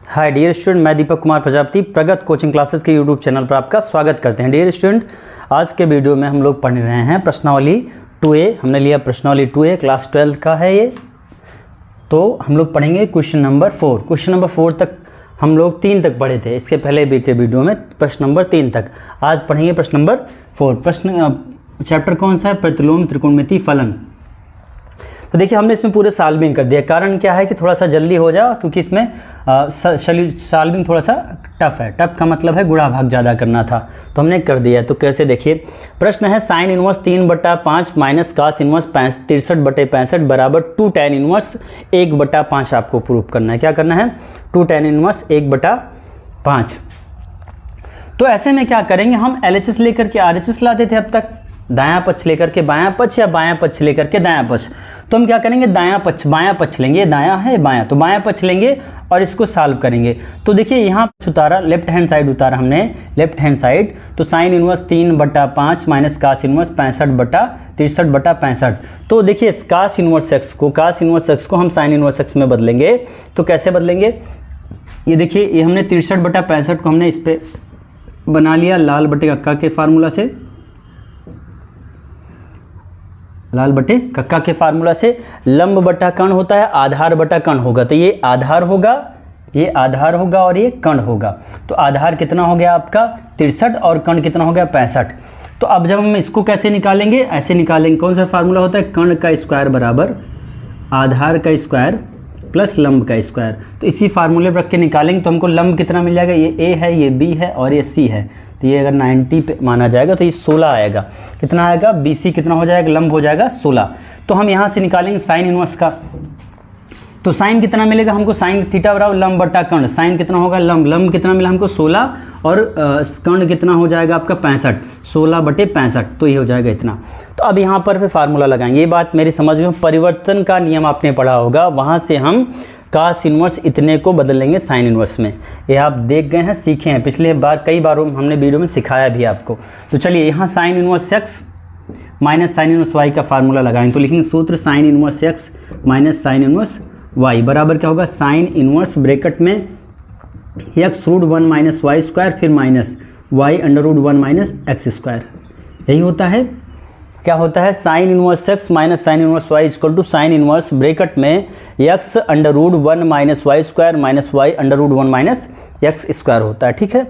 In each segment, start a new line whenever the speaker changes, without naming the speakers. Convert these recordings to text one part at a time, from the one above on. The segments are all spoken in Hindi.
हाय डियर स्टूडेंट, मैं दीपक कुमार प्रजापति प्रगत कोचिंग क्लासेस के यूट्यूब चैनल पर आपका स्वागत करते हैं। डियर स्टूडेंट, आज के वीडियो में हम लोग पढ़ रहे हैं प्रश्नावली 2A। हमने लिया प्रश्नावली 2A, क्लास 12 का है ये। तो हम लोग पढ़ेंगे क्वेश्चन नंबर 4। क्वेश्चन नंबर 4 तक हम लोग 3 तक पढ़े थे, इसके पहले भी के वीडियो में प्रश्न नंबर 3 तक। आज पढ़ेंगे प्रश्न नंबर 4। प्रश्न चैप्टर कौन सा है? प्रतिलोम त्रिकोणमिति फलन। तो देखिए, हमने इसमें पूरे सॉल्विंग कर दिया। कारण क्या है कि थोड़ा सा जल्दी हो जाए, क्योंकि इसमें सॉल्विंग थोड़ा सा टफ है। टफ का मतलब है गुणा भाग ज़्यादा करना था, तो हमने कर दिया। तो कैसे, देखिए प्रश्न है sine inverse 3/5 minus cos inverse 63/65 बराबर 2 tan इनवर्स 1/5 आपको प्रूफ करना है। क्या करना है? 2 tan इनवर्स 1/5। तो ऐसे में क्या करेंगे, हम LHS लेकर के RHS लाते थे अब तक, दायां पक्ष लेकर के बायां पक्ष या बायां पक्ष लेकर के दायां पक्ष। तो हम क्या करेंगे, दायां पक्ष बायां पक्ष लेंगे। दायां है बायां, तो बायां पक्ष लेंगे और इसको सॉल्व करेंगे। तो देखिए यहाँ उतारा, लेफ्ट हैंड साइड उतारा हमने, लेफ्ट हैंड साइड। तो sine inverse 3/5 minus cos inverse 65/63/65। तो देखिए कास इनवर्स एक्स को हम साइन इनवर्स एक्स में बदलेंगे। तो कैसे बदलेंगे, ये देखिए, ये हमने 63/65 को हमने इस पर बना लिया लाल बटे कक्का के फार्मूला से। लाल बटे कक्का के फार्मूला से लंब बटा कर्ण होता है, आधार बटा कर्ण होगा। तो ये आधार होगा, ये आधार होगा और ये कर्ण होगा। तो आधार कितना हो गया आपका 63 और कर्ण कितना हो गया 65। तो अब जब हम इसको कैसे निकालेंगे, ऐसे निकालेंगे। कौन सा फार्मूला होता है? कर्ण का स्क्वायर बराबर आधार का स्क्वायर प्लस लंब का स्क्वायर। तो इसी फार्मूले पर रख के निकालेंगे तो हमको लंब कितना मिल जाएगा, ये A है, ये B है और ये C है। तो ये अगर 90 पे माना जाएगा तो ये 16 आएगा। कितना आएगा? BC कितना हो जाएगा, लंब हो जाएगा 16। तो हम यहाँ से निकालेंगे साइन इनवर्स का। तो साइन कितना मिलेगा हमको, साइन थीटा बराबर लंब बटा कर्ण। साइन कितना होगा, लंब कितना मिला हमको 16 और कर्ण कितना हो जाएगा आपका 65, 16/65। तो ये हो जाएगा इतना। तो अब यहाँ पर फिर फार्मूला लगाएंगे। ये बात मेरी समझ में, परिवर्तन का नियम आपने पढ़ा होगा, वहाँ से हम कास इनवर्स इतने को बदल लेंगे साइन इनवर्स में। ये आप देख गए हैं, सीखे हैं, पिछले बार कई बार हमने वीडियो में सिखाया भी आपको। तो चलिए यहाँ sine inverse x minus sine inverse y का फार्मूला लगाएंगे। तो लिखेंगे सूत्र sine inverse x minus sine inverse y बराबर क्या होगा, साइन इनवर्स ब्रैकेट में x√1 माइनस वाई स्क्वायर फिर minus y√1 minus x square. यही होता है। क्या होता है? Sine inverse x minus sine inverse y equal to sine inverse bracket में x√1 minus y square minus y√1 minus x square होता है। ठीक है।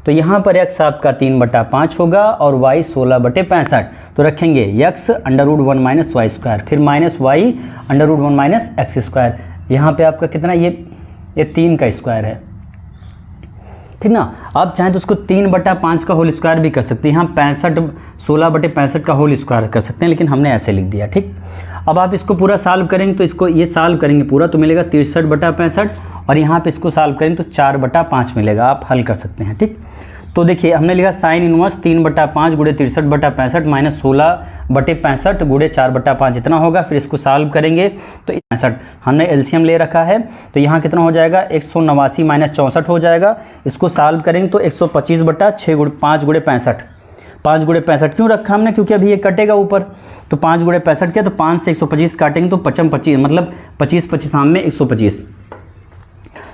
तो यहाँ पर x आपका 3/5 होगा और y 16/65। तो रखेंगे x√1 माइनस वाई स्क्वायर फिर minus y√1 minus x square. यहाँ पे आपका कितना, ये 3 का स्क्वायर है, ठीक ना। आप चाहें तो उसको 3/5 का होल स्क्वायर भी कर सकते हैं। यहाँ 16/65 का होल स्क्वायर कर सकते हैं, लेकिन हमने ऐसे लिख दिया। ठीक। अब आप इसको पूरा सॉल्व करेंगे तो इसको ये सॉल्व करेंगे पूरा तो मिलेगा 63/65 और यहाँ पे इसको सॉल्व करेंगे तो 4/5 मिलेगा। आप हल कर सकते हैं। ठीक। तो देखिए हमने लिखा साइन इनवर्स 3/5 गुणे 63/65 माइनस 16/65 गुणे 4/5 इतना होगा। फिर इसको सॉल्व करेंगे तो 65 हमने एलसीएम ले रखा है। तो यहाँ कितना हो जाएगा, 189 माइनस 64 हो जाएगा। इसको सॉल्व करेंगे तो 125/6 5 गुणे 65। 5 गुणे 65 क्यों रखा हमने, क्योंकि अभी ये कटेगा ऊपर। तो 5 गुणे 65 क्या, तो 5 से 125 काटेंगे तो 25 मतलब 25 में 125।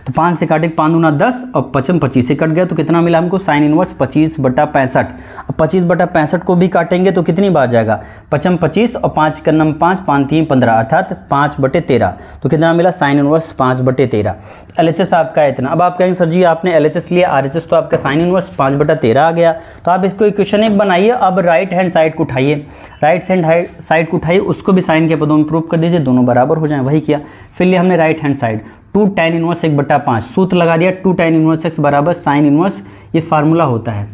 तो 5 से काटेंगे 5 दूना 10 और 25 से कट गया तो कितना मिला हमको, साइन इनवर्स 25/65। अब 25/65 को भी काटेंगे तो कितनी बार जाएगा, 25 और 5 का नम 5 5 3 15 अर्थात 5/13। तो कितना मिला, साइन इनवर्स 5/13। LHS आपका है इतना। अब आप कहेंगे सर जी आपने LHS लिया, RHS तो आपका साइन इनवर्स 5/13 आ गया। तो आप इसको इक्वेशन 1 बनाइए। अब राइट हैंड साइड को उठाइए, राइट हैंड साइड को उठाइए, उसको भी साइन के पदों में प्रूव कर दीजिए, दोनों बराबर हो जाए। वही किया। फिर लिया हमने right hand side 2 tan inverse 1/5 सूत्र लगा दिया। 2 tan इनवर्स एक्स बराबर साइन इनवर्स, ये फार्मूला होता है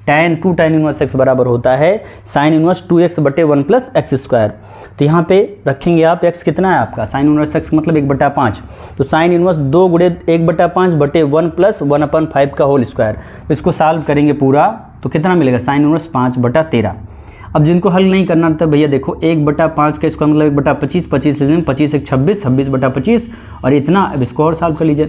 2 tan इनवर्स एक्स बराबर होता है sine inverse 2x/1 plus x square. तो यहाँ पे रखेंगे आप x कितना है आपका, साइन इनवर्स x मतलब 1/5। तो साइन इनवर्स 2 गुणे 1/5/1 प्लस 1/5 का होल स्क्वायर। तो इसको सॉल्व करेंगे पूरा तो कितना मिलेगा, साइन इनवर्स 5/13। अब जिनको हल नहीं करना था भैया देखो 1/5 का स्क्वायर मतलब 1/25, 25 ले लेंगे, 25 1 26, 26/25 और इतना। अब इसको और सॉल्व कर लीजिए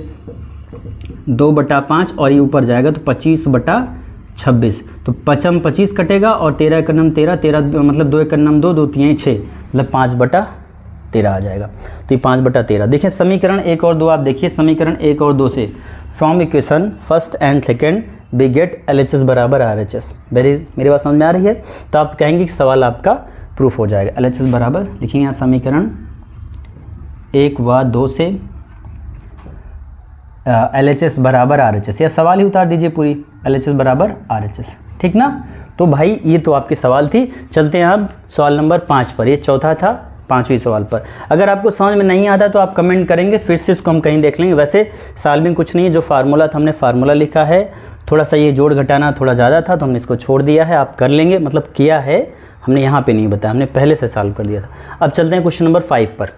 2/5 और ये ऊपर जाएगा तो 25/26। तो 25 कटेगा और 13 का नम 13 मतलब 2 का नम 2 2 3 6 मतलब 5/13 आ जाएगा। तो ये 5/13। देखिए समीकरण 1 और 2 आप देखिए, समीकरण 1 और 2 से from equation first and second we get LHS बराबर RHS। मेरी बात समझ में आ रही है? तो आप कहेंगे कि सवाल आपका प्रूफ हो जाएगा। LHS बराबर लिखेंगे यहाँ समीकरण 1 व 2 से LHS बराबर RHS, या सवाल ही उतार दीजिए पूरी, LHS बराबर RHS, ठीक ना। तो भाई ये तो आपकी सवाल थी। चलते हैं अब सवाल नंबर 5 पर, ये चौथा था, 5वीं सवाल पर। अगर आपको समझ में नहीं आता तो आप कमेंट करेंगे, फिर से इसको हम कहीं देख लेंगे। वैसे सॉल्विंग कुछ नहीं है, जो फार्मूला था हमने फार्मूला लिखा है, थोड़ा सा ये जोड़ घटाना थोड़ा ज़्यादा था तो हमने इसको छोड़ दिया है, आप कर लेंगे, मतलब किया है हमने, यहाँ पे नहीं बताया, हमने पहले से सॉल्व कर दिया था। अब चलते हैं क्वेश्चन नंबर 5 पर।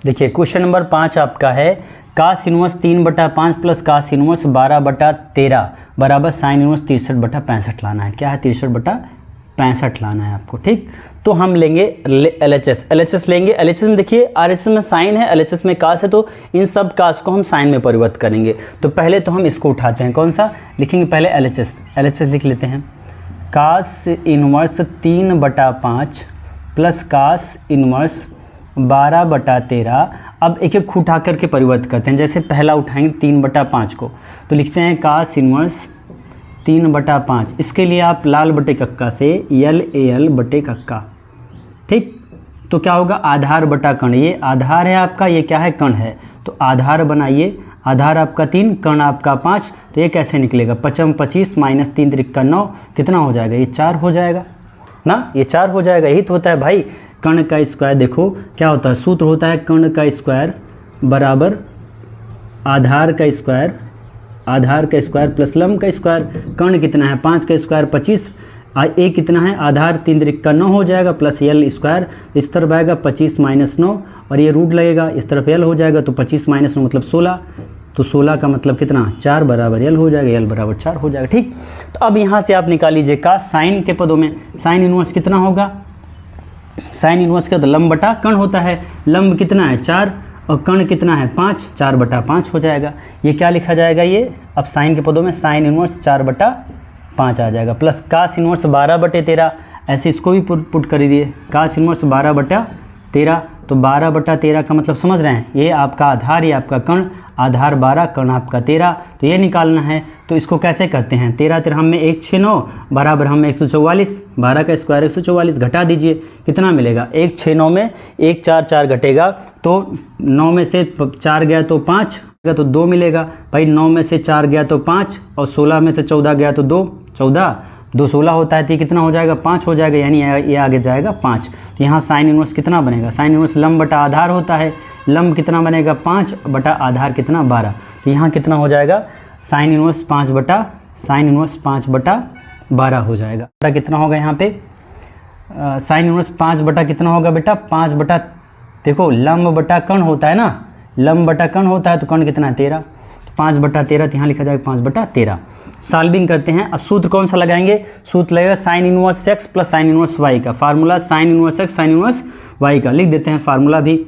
देखिए क्वेश्चन नंबर 5 आपका है कास इनवर्स 3/5 प्लस कास इनवर्स 12/13 बराबर साइन इनवर्स 63/65 लाना है। क्या है? 63/65 लाना है आपको, ठीक। तो हम लेंगे LHS लेंगे। LHS में देखिए RHS में साइन है, LHS में कास है, तो इन सब कास को हम साइन में परिवर्तित करेंगे। तो पहले तो हम इसको उठाते हैं, कौन सा लिखेंगे? पहले LHS लिख लेते हैं। कास इनवर्स 3/5 प्लस कास इनवर्स 12/13। अब एक एक उठा करके परिवर्तित करते हैं। जैसे पहला उठाएंगे 3/5 को, तो लिखते हैं कास इनवर्स 3/5। इसके लिए आप लाल बटे कक्का से LAL बटे कक्का, ठीक। तो क्या होगा? आधार बटा कण, ये आधार है आपका, ये क्या है? कण है। तो आधार बनाइए, आधार आपका 3, कण आपका 5, तो ये कैसे निकलेगा? 5 25 माइनस 3 3 9, कितना हो जाएगा? ये 4 हो जाएगा ना, ये 4 हो जाएगा। यही तो होता है भाई कण का स्क्वायर। देखो क्या होता है, सूत्र होता है कण का स्क्वायर बराबर आधार का स्क्वायर प्लस लंब का स्क्वायर। कण कितना है? 5 का स्क्वायर 25, ए कितना है? आधार 3 3 9 हो जाएगा, प्लस L स्क्वायर, इस तरफ आएगा 25 माइनस 9, और ये रूट लगेगा, इस तरफ L हो जाएगा, तो 25 माइनस 9 मतलब 16, तो 16 का मतलब कितना? 4 बराबर L हो जाएगा, L बराबर 4 हो जाएगा, ठीक। तो अब यहाँ से आप निकाल लीजिए का साइन के पदों में साइन इनवर्स कितना होगा? साइन इनवर्स का तो लंब बटा कण होता है, लंब कितना है? 4, और कण कितना है? 5, 4/5 हो जाएगा। ये क्या लिखा जाएगा? ये अब साइन के पदों में साइन इनवर्स 4/5 आ जाएगा, प्लस कास इनवर्स 12/13, ऐसे इसको भी पुट कर दीजिए, कास इनवर्स 12/13। तो 12/13 का मतलब समझ रहे हैं, ये आपका आधार, ये आपका कण, आधार 12, कण आपका 13, तो ये निकालना है। तो इसको कैसे करते हैं? 13 13 में 169 बराबर हम 144, 12 का स्क्वायर 144, घटा दीजिए, कितना मिलेगा? 169 में 1 4 4 घटेगा, तो 9 में से 4 गया तो 5, तो 2 मिलेगा भाई। 9 में से 4 गया तो 5, और 16 में से 14 गया तो 2, 14 2 16 होता है, तो ये कितना हो जाएगा? 5 हो जाएगा, यानी ये आगे जाएगा 5। तो यहाँ साइन इनवर्स कितना बनेगा? साइन इनवर्स लंब बटा आधार होता है, लंब कितना बनेगा? 5 बटा आधार कितना? 12। तो यहाँ कितना हो जाएगा? साइन इनवर्स 5/12 हो जाएगा। बटा कितना होगा यहाँ पे? साइन इनवर्स 5 बटा कितना होगा बेटा? 5 बटा, देखो लंब बटा कण होता है ना, लंब बटा कण होता है, तो कण कितना है? 13, 5/13, तो यहाँ लिखा जाएगा 5/13। सॉल्विंग करते हैं। अब सूत्र कौन सा लगाएंगे? सूत्र लगेगा sign inverse x plus sine inverse y का। Formula sign inverse x sign inverse y का लिख देते हैं, फार्मूला भी।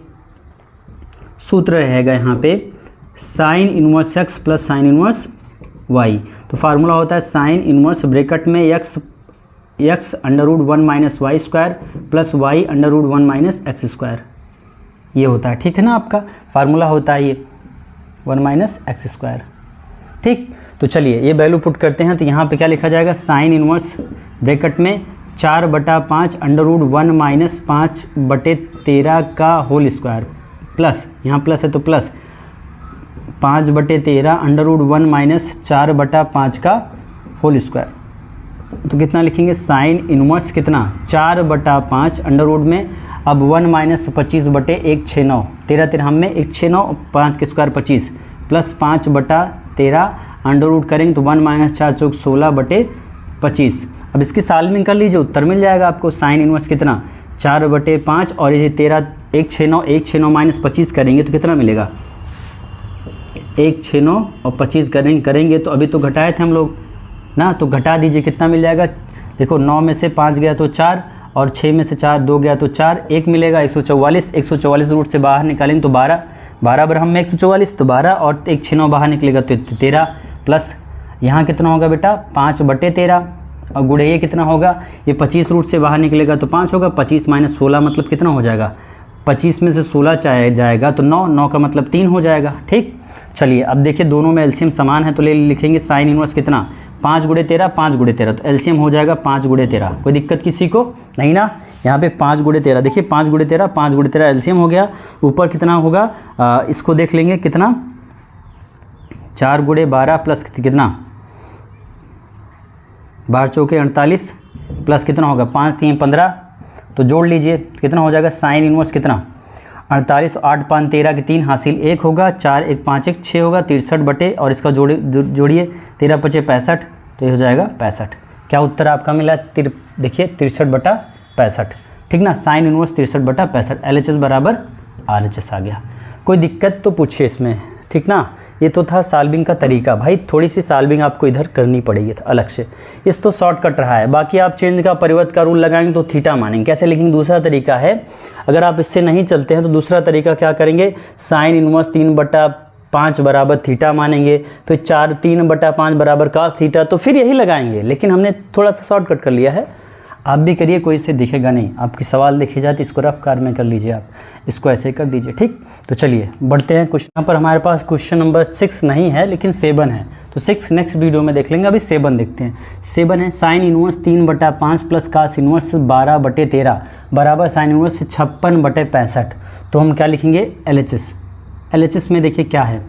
सूत्र रहेगा यहाँ पे sine inverse x plus sine inverse y। तो फार्मूला होता है साइन इनवर्स ब्रैकेट में x √1 minus y square plus y √1 minus x square, ये होता है, ठीक है ना। आपका फार्मूला होता है ये 1 माइनस एक्स स्क्वायर, ठीक। तो चलिए ये वैल्यू पुट करते हैं। तो यहाँ पे क्या लिखा जाएगा? साइन इनवर्स ब्रैकेट में 4/5 √1 माइनस 5/13 का होल स्क्वायर, प्लस यहाँ प्लस है तो प्लस 5/13 √1 माइनस 4/5 का होल स्क्वायर। तो कितना लिखेंगे? साइन इनवर्स कितना? 4/5 अंडर में, अब 1 माइनस 25/169, 13 13 में 169, 5 के स्क्वायर 25, प्लस 5/13 अंडर रूट करेंगे तो 1 माइनस 4 चौक 16/25। अब इसकी सॉल्विंग कर लीजिए, उत्तर मिल जाएगा आपको। साइन इनवर्स कितना? 4/5, और ये 13 169 माइनस 25 करेंगे तो कितना मिलेगा? 169 और 25 करेंगे तो अभी तो घटाए थे हम लोग ना, तो घटा दीजिए, कितना मिल जाएगा? देखो 9 में से 5 गया तो 4, और 6 में से 4 2 गया तो 4, 1 मिलेगा 144। 144 रूट से बाहर निकालेंगे तो 12 बराबर में 144, तो 12 और 169 बाहर निकलेगा तो 13, प्लस यहाँ कितना होगा बेटा? 5/13, और गुणे ये कितना होगा? ये 25 रूट से बाहर निकलेगा तो 5 होगा, 25 माइनस 16 मतलब कितना हो जाएगा? 25 में से 16 जाएगा तो 9 का मतलब 3 हो जाएगा, ठीक। चलिए अब देखिए दोनों में एलसीएम समान है तो लिखेंगे साइन इनवर्स कितना 5 गुणे 13 5 गुणे 13, तो एलसीएम हो जाएगा 5 गुणे 13। कोई दिक्कत किसी को नहीं ना। यहाँ पे 5 गुणे 13, देखिए 5 गुणे 13 5 गुणे 13 एलसीएम हो गया। ऊपर कितना होगा इसको देख लेंगे कितना 4 गुणे 12 प्लस कितना 12 चौके 48 प्लस कितना होगा 5 3 15, तो जोड़ लीजिए कितना हो जाएगा साइन इनवर्स कितना 48, 8 5 13 के 3 हासिल 1 होगा, 4 1 5 1 6 होगा 63 बटे, और इसका जोड़िए 13 5 65, तो ये हो जाएगा 65। क्या उत्तर आपका मिला देखिए 63 बटा 65, ठीक ना। साइन इनवर्स 63 बटा 65, LHS बराबर RHS आ गया। कोई दिक्कत तो पूछिए इसमें, ठीक ना। ये तो था सॉल्विंग का तरीका, भाई थोड़ी सी सॉल्विंग आपको इधर करनी पड़ेगी अलग से, इस तो शॉर्टकट रहा है। बाकी आप चेंज का परिवर्त का रूल लगाएंगे तो थीटा मानेंगे, कैसे लिखेंगे दूसरा तरीका है। अगर आप इससे नहीं चलते हैं तो दूसरा तरीका क्या करेंगे, साइन इनवर्स 3/5 बराबर थीटा मानेंगे, फिर 3/5 बराबर कास थीटा, तो फिर यही लगाएंगे। लेकिन हमने थोड़ा सा शॉर्टकट कर लिया है, आप भी करिए, कोई इसे दिखेगा नहीं। आपकी सवाल देखे जाते इसको रफ कार में कर लीजिए, आप इसको ऐसे कर दीजिए, ठीक। तो चलिए बढ़ते हैं क्वेश्चन। यहाँ पर हमारे पास क्वेश्चन नंबर 6 नहीं है लेकिन 7 है, तो 6 नेक्स्ट वीडियो में देख लेंगे। अभी 7 देखते हैं। 7 है sine inverse 3/5 plus cos inverse 12/13 बराबर साइन इनवर्स 56/65। तो हम क्या लिखेंगे LHS में देखिए क्या है,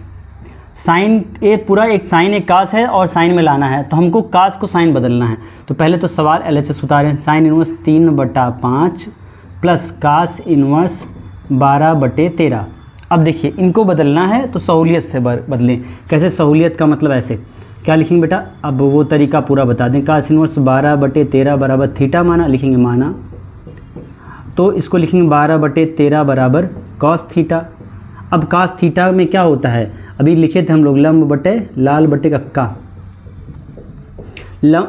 साइन ये पूरा एक साइन एक कास है और साइन में लाना है, तो हमको कास को साइन बदलना है। तो पहले तो सवाल LHS उतारें, sine inverse 3/5 plus cos inverse 12/13। अब देखिए इनको बदलना है तो सहूलियत से बदलें। कैसे सहूलियत का मतलब ऐसे क्या लिखेंगे बेटा, अब वो तरीका पूरा बता दें। कास इनवर्स 12/13 बराबर थीटा माना, लिखेंगे माना, तो इसको लिखेंगे 12/13 बराबर कॉस थीटा। अब कास थीटा में क्या होता है, अभी लिखे थे हम लोग लंब बटे लाल बटे कक्का,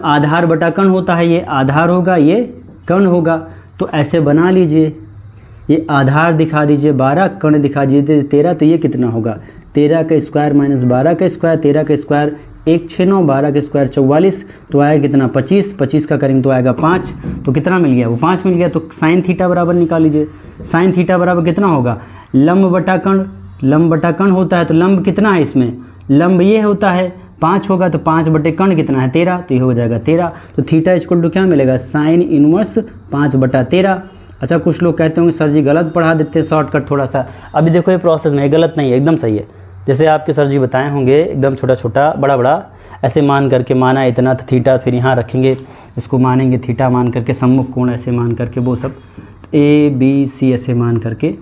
आधार बटा कर्ण होता है, ये आधार होगा ये कर्ण होगा, तो ऐसे बना लीजिए। ये आधार दिखा दीजिए 12, कर्ण दिखा दीजिए 13, तो ये कितना होगा 13 का स्क्वायर माइनस 12 का स्क्वायर, 13 का स्क्वायर 169, 12 का स्क्वायर 44, तो आएगा कितना 25, 25 का करेंगे तो आएगा 5, तो कितना मिल गया वो 5 मिल गया। तो साइन थीटा बराबर निकाल लीजिए, साइन थीटा बराबर कितना होगा लंब बटा कर्ण, लंब बटा कर्ण होता है, तो लंब कितना है इसमें, लंब ये होता है 5 होगा, तो 5 बटे कर्ण कितना है 13, तो ये हो जाएगा 13। तो थीटा इक्वल टू क्या मिलेगा साइन इनवर्स 5/13। अच्छा कुछ लोग कहते होंगे सर जी गलत पढ़ा देते हैं शॉर्टकट थोड़ा सा, अभी देखो ये प्रोसेस में गलत नहीं है, एकदम सही है। जैसे आपके सर जी बताए होंगे एकदम छोटा छोटा बड़ा बड़ा ऐसे मान करके, माना इतना तो थीटा, फिर यहाँ रखेंगे इसको मानेंगे थीटा मान करके, सम्मुख कोण ऐसे मान करके, वो सब ABC ऐसे मान करके,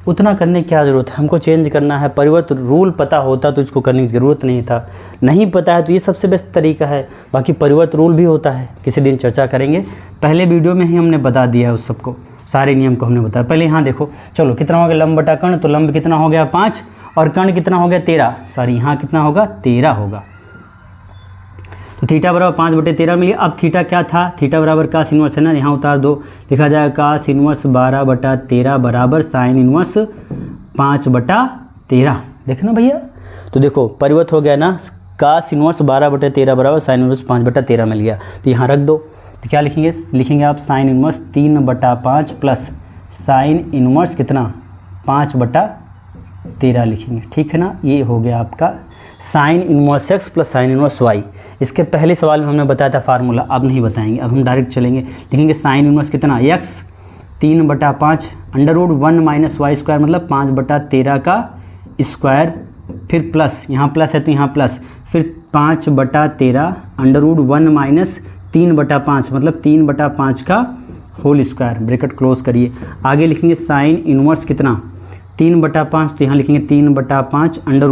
उतना करने की क्या ज़रूरत है, हमको चेंज करना है। परिवर्त रूल पता होता तो इसको करने की ज़रूरत नहीं था, नहीं पता है तो ये सबसे बेस्ट तरीका है। बाकी परिवर्त रूल भी होता है, किसी दिन चर्चा करेंगे, पहले वीडियो में ही हमने बता दिया है उस सबको, सारे नियम को हमने बताया। पहले यहाँ देखो, चलो कितना हो गया लंब बटा कर्ण, तो लंब कितना हो गया 5 और कर्ण कितना हो गया 13, सॉरी यहाँ कितना होगा 13 होगा, तो थीटा बराबर 5/13 मिली। अब थीटा क्या था, थीटा बराबर कास इनवर्स है ना, यहाँ उतार दो, लिखा जाएगा कास इनवर्स 12/13 बराबर साइन इनवर्स 5/13। देखना भैया, तो देखो परिवर्त हो गया ना, कास इनवर्स 12/13 बराबर साइन इनवर्स 5/13 मिल गया, तो यहाँ रख दो। तो क्या लिखेंगे आप sign inverse 3/5 plus sine inverse कितना 5/13 लिखेंगे, ठीक है ना। ये हो गया आपका sign inverse x plus sine inverse y। इसके पहले सवाल में हमने बताया था फार्मूला, अब नहीं बताएंगे, अब हम डायरेक्ट चलेंगे, लिखेंगे साइन इनवर्स कितना x 3/5 √1 माइनस वाई स्क्वायर, मतलब 5/13 का स्क्वायर, फिर प्लस, यहाँ प्लस है तो यहाँ प्लस, फिर 5/13 √1 माइनस 3/5 मतलब 3/5 का होल स्क्वायर, ब्रैकेट क्लोज करिए। आगे लिखेंगे साइन इनवर्स कितना 3/5, तो यहाँ लिखेंगे 3/5 अंडर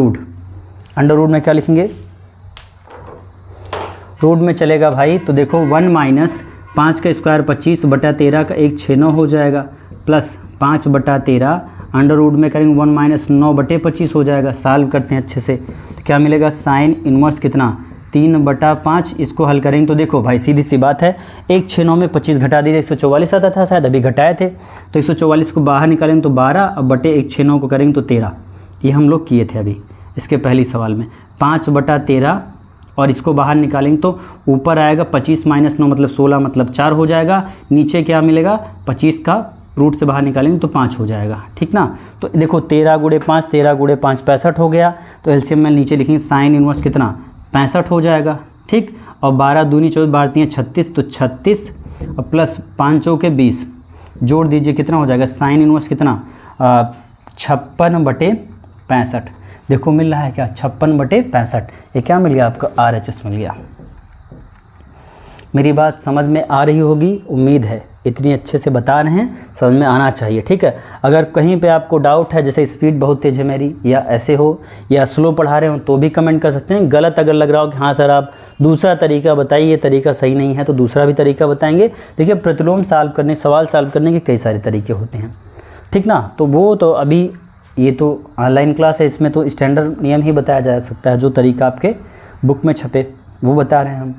रूट में क्या लिखेंगे, रूट में चलेगा भाई, तो देखो 1 माइनस 5 का स्क्वायर 25/13 का 169 हो जाएगा, प्लस 5/13 अंडर रूट में करेंगे 1 माइनस 9/25 हो जाएगा। सॉल्व करते हैं अच्छे से, तो क्या मिलेगा साइन इनवर्स कितना 3/5। इसको हल करेंगे तो देखो भाई सीधी सी बात है, 169 में 25 घटा दीजिए, 144 आता था शायद, अभी घटाए थे, तो 144 को बाहर निकालेंगे तो 12, अब बटे 169 को करेंगे तो 13। ये हम लोग किए थे अभी इसके पहली सवाल में, 5/13 और इसको बाहर निकालेंगे तो ऊपर आएगा 25 माइनस 9 मतलब 16 मतलब 4 हो जाएगा, नीचे क्या मिलेगा 25 का रूट से बाहर निकालेंगे तो 5 हो जाएगा, ठीक ना। तो देखो 13 × 5 65 हो गया, तो एलसीएम में नीचे लिखेंगे साइन इनवर्स कितना 65 हो जाएगा, ठीक। और 12 दूनी 24 12 36, तो 36 और प्लस 5 चौके 20 जोड़ दीजिए, कितना हो जाएगा साइन इनवर्स कितना 56/65। देखो मिल रहा है क्या 56/65, ये क्या मिल गया आपको RHS मिल गया। मेरी बात समझ में आ रही होगी, उम्मीद है इतनी अच्छे से बता रहे हैं, समझ में आना चाहिए, ठीक है। अगर कहीं पे आपको डाउट है, जैसे स्पीड बहुत तेज़ है मेरी, या ऐसे हो, या स्लो पढ़ा रहे हो, तो भी कमेंट कर सकते हैं। गलत अगर लग रहा हो कि हाँ सर आप दूसरा तरीका बताइए, ये तरीका सही नहीं है, तो दूसरा भी तरीका बताएंगे। देखिए प्रतिलोम सॉल्व करने, सवाल सॉल्व करने के कई सारे तरीके होते हैं, ठीक ना। तो वो तो अभी ये तो ऑनलाइन क्लास है, इसमें तो स्टैंडर्ड नियम ही बताया जा सकता है, जो तरीका आपके बुक में छपे वो बता रहे हैं हम।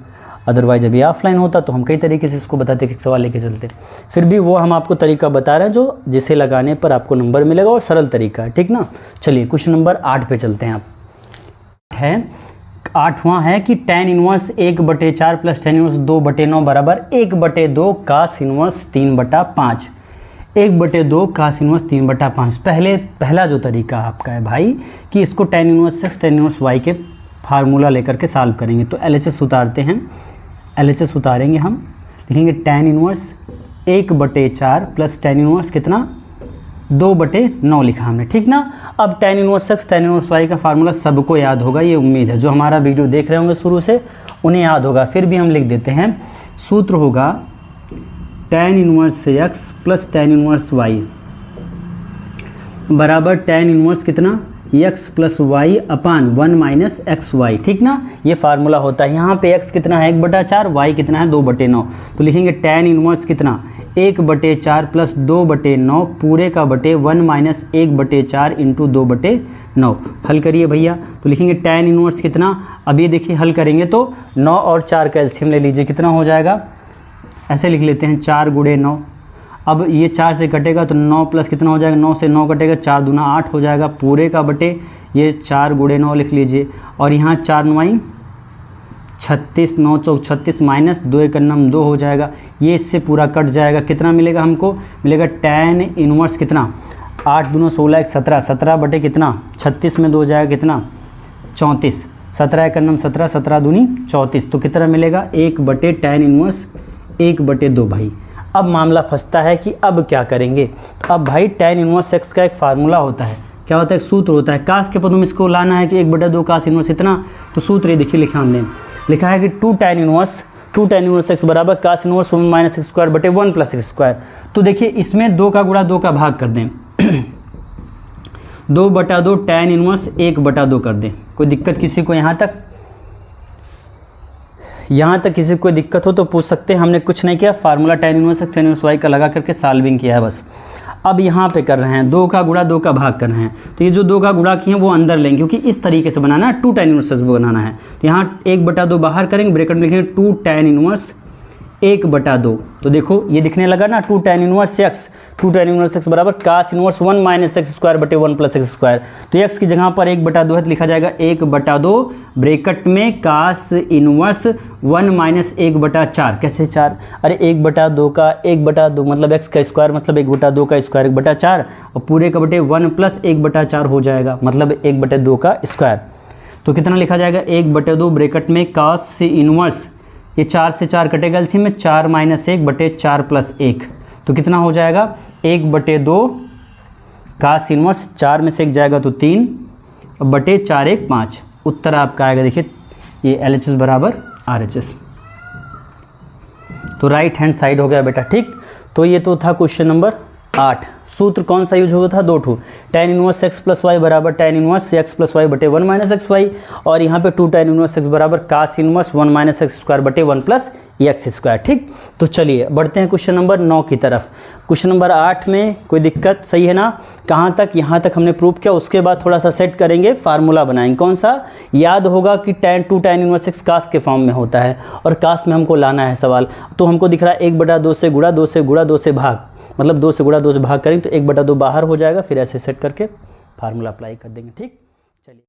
अदरवाइज अभी ऑफलाइन होता तो हम कई तरीके से इसको बताते कि सवाल लेके चलते, फिर भी वो हम आपको तरीका बता रहे हैं जो जिसे लगाने पर आपको नंबर मिलेगा और सरल तरीका है, ठीक ना। चलिए क्वेश्चन नंबर 8 पे चलते हैं। आप है 8वां है कि tan inverse 1/4 plus tan inverse 2/9 बराबर 1/2 कास इनवर्स 3/5। 1/2 कास इनवर्स 3/5। पहला जो तरीका आपका है भाई कि इसको tan inverse x tan inverse y के फार्मूला लेकर के सॉल्व करेंगे। तो LHS उतारते हैं, LHS उतारेंगे हम, लिखेंगे tan inverse 1/4 plus tan inverse कितना 2/9 लिखा हमने, ठीक ना। अब tan inverse x tan inverse y का फार्मूला सबको याद होगा, ये उम्मीद है। जो हमारा वीडियो देख रहे होंगे शुरू से उन्हें याद होगा, फिर भी हम लिख देते हैं। सूत्र होगा tan inverse x plus tan inverse y बराबर tan इनवर्स कितना x प्लस वाई अपान 1 माइनस एक्स वाई, ठीक ना। ये फार्मूला होता है। यहाँ पे x कितना है 1/4, y कितना है 2/9, तो लिखेंगे tan इनवर्स कितना 1/4 प्लस 2/9 पूरे का बटे 1 माइनस 1/4 इंटू 2/9। हल करिए भैया, तो लिखेंगे tan इनवर्स कितना, अब ये देखिए हल करेंगे तो 9 और 4 का एलसीएम ले लीजिए, कितना हो जाएगा, ऐसे लिख लेते हैं 4 × 9। अब ये 4 से कटेगा तो 9 प्लस कितना हो जाएगा, 9 से 9 कटेगा, 4 दूना 8 हो जाएगा पूरे का बटे ये 4 × 9 लिख लीजिए। और यहाँ 4 9 36, 9 चौक 36 माइनस 2 1 9 2 हो जाएगा। ये इससे पूरा कट जाएगा, कितना मिलेगा हमको, मिलेगा tan इनवर्स कितना 8 दूना 16 17, 17 बटे कितना 36 में 2 जाएगा कितना 34, 17 1 9 17, 17 दूनी 34, तो कितना मिलेगा 1/tan इनवर्स 1/2 भाई। अब मामला फंसता है कि अब क्या करेंगे। तो अब भाई tan इनवर्स x का एक फार्मूला होता है, क्या होता है, एक सूत्र होता है। कास के पदों में इसको लाना है कि 1/2 कास इनवर्स इतना, तो सूत्र ये देखिए लिखा हमने, लिखा है कि 2 tan इनवर्स x बराबर कास इनवर्स 1 माइनस x स्क्वायर बटे 1 प्लस x स्क्वायर। तो देखिए इसमें 2 का गुणा 2 का भाग कर दें 2/2 tan इनवर्स 1/2 कर दें। कोई दिक्कत किसी को यहाँ तक किसी को कोई दिक्कत हो तो पूछ सकते हैं। हमने कुछ नहीं किया, formula tan inverse x tan inverse y का लगा करके सॉल्विंग किया है बस। अब यहाँ पे कर रहे हैं 2 का गुणा 2 का भाग कर रहे हैं, तो ये जो 2 का गुणा किए हैं वो अंदर लेंगे, क्योंकि इस तरीके से बनाना है, 2 tan इनवर्स x बनाना है। तो यहाँ 1/2 बाहर करेंगे, ब्रैकेट में लिखेंगे 2 tan इनवर्स 1/2। तो देखो ये दिखने लगा ना 2 tan इनवर्स x बराबर कास इनवर्स 1 माइनस एक्स स्क्वायर बटे 1 प्लस एक्स स्क्वायर। तो x की जगह पर 1/2 है तो लिखा जाएगा 1/2 ब्रैकेट में कास इनवर्स 1 माइनस 1/4। कैसे 4, अरे 1/2 का 1/2 मतलब x का स्क्वायर मतलब 1/2 का स्क्वायर 1/4 और पूरे का बटे 1 प्लस 1/4 हो जाएगा, मतलब 1/2 का स्क्वायर। तो कितना लिखा जाएगा 1/2 ब्रैकेट में कास इनवर्स, ये 4 से 4 कटेगा, इसी में 4 माइनस 1/4 प्लस 1, तो कितना हो जाएगा 1/2 कास इनवर्स, 4 में से 1 जाएगा तो 3 बटे 4 1 5। उत्तर आपका आएगा देखिए ये LHS बराबर RHS। तो राइट हैंड साइड हो गया बेटा, ठीक। तो ये तो था क्वेश्चन नंबर 8। सूत्र कौन सा यूज होता था, 2 ठो, tan inverse x plus y बराबर tan inverse x plus y बटे 1 माइनस एक्स वाई, और यहाँ पे 2 tan इनवर्स x बराबर कास इनवर्स 1 माइनस एक्स स्क्वायर बटे 1 प्लस एक्स स्क्वायर, ठीक। तो चलिए बढ़ते हैं क्वेश्चन नंबर 9 की तरफ। क्वेश्चन नंबर 8 में कोई दिक्कत, सही है ना, कहाँ तक, यहाँ तक हमने प्रूव किया। उसके बाद थोड़ा सा सेट करेंगे, फार्मूला बनाएंगे। कौन सा, याद होगा कि टू tan इनवर्स x कास के फॉर्म में होता है और कास में हमको लाना है सवाल। तो हमको दिख रहा है 1/2 से गुणा 2 से गुणा 2 से भाग, मतलब 2 से गुणा 2 से भाग करेंगे तो 1/2 बाहर हो जाएगा, फिर ऐसे सेट करके फार्मूला अप्लाई कर देंगे, ठीक। चलिए